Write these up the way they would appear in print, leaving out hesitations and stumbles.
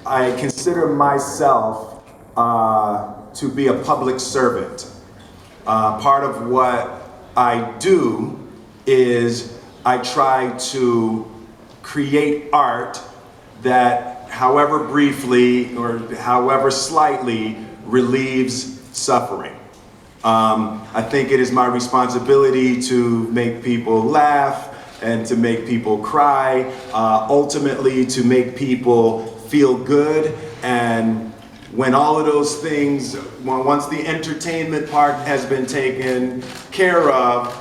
I consider myself to be a public servant. Part of what I do is I try to create art that, however briefly or however slightly, relieves suffering. I think it is my responsibility to make people laugh and to make people cry, ultimately to make people feel good. And when all of those things, once the entertainment part has been taken care of,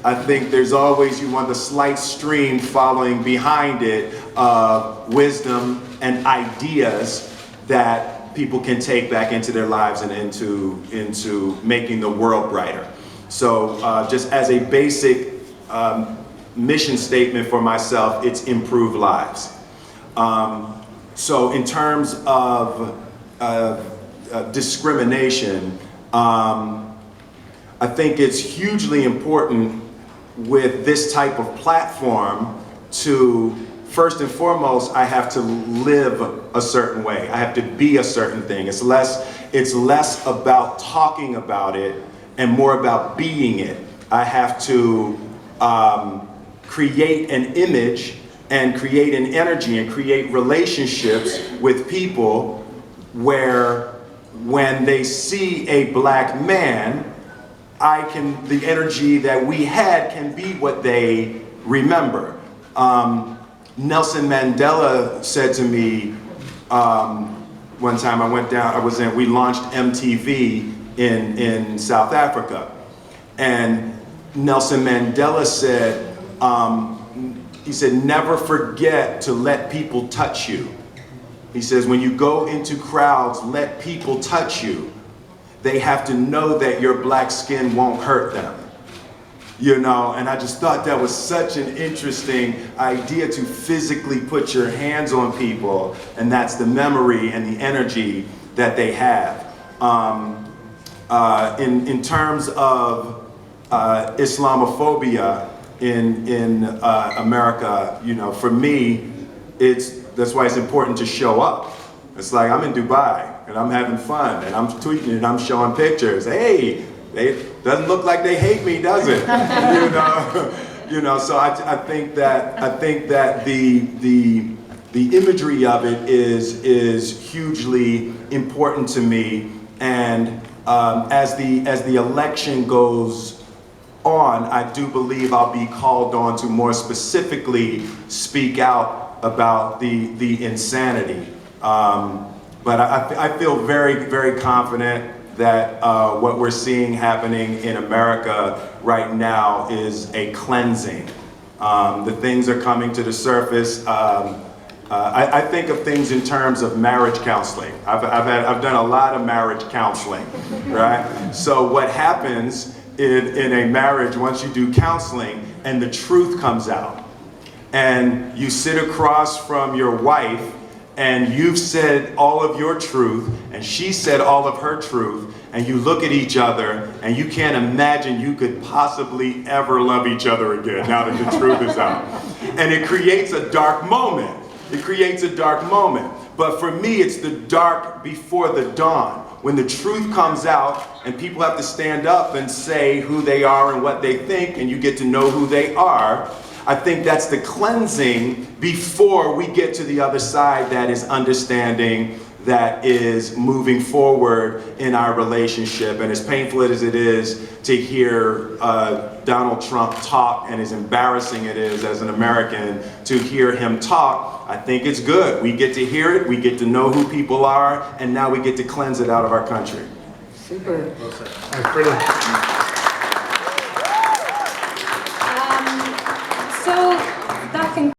I think there's always, you want the slight stream following behind it of wisdom and ideas that people can take back into their lives and into making the world brighter. So just as a basic mission statement for myself, it's improve lives. So in terms of discrimination, I think it's hugely important with this type of platform to, first and foremost, I have to live a certain way. I have to be a certain thing. It's less about talking about it and more about being it. I have to create an image and create an energy and create relationships with people where when they see a black man, the energy that we had can be what they remember. Nelson Mandela said to me one time, we launched MTV in South Africa. And Nelson Mandela said, he said, never forget to let people touch you. He says, when you go into crowds, let people touch you. They have to know that your black skin won't hurt them. You know, and I just thought that was such an interesting idea, to physically put your hands on people, and that's the memory and the energy that they have. In terms of Islamophobia in America, you know, for me, that's why it's important to show up. It's like, I'm in Dubai and I'm having fun and I'm tweeting and I'm showing pictures. Hey, it doesn't look like they hate me, does it? You know. So I think that the imagery of it is hugely important to me. And as the election goes on, I do believe I'll be called on to more specifically speak out about the insanity. But I feel very, very confident that what we're seeing happening in America right now is a cleansing. The things are coming to the surface. I think of things in terms of marriage counseling. I've done a lot of marriage counseling, right? So what happens in a marriage once you do counseling and the truth comes out, and you sit across from your wife and you've said all of your truth and she said all of her truth, and you look at each other and you can't imagine you could possibly ever love each other again now that the truth is out. And it creates a dark moment. It creates a dark moment. But for me, it's the dark before the dawn. When the truth comes out and people have to stand up and say who they are and what they think, and you get to know who they are, I think that's the cleansing before we get to the other side, that is understanding, that is moving forward in our relationship. And as painful as it is to hear Donald Trump talk, and as embarrassing it is as an American to hear him talk, I think it's good. We get to hear it, we get to know who people are, and now we get to cleanse it out of our country. Super. Well said. That's brilliant. So that can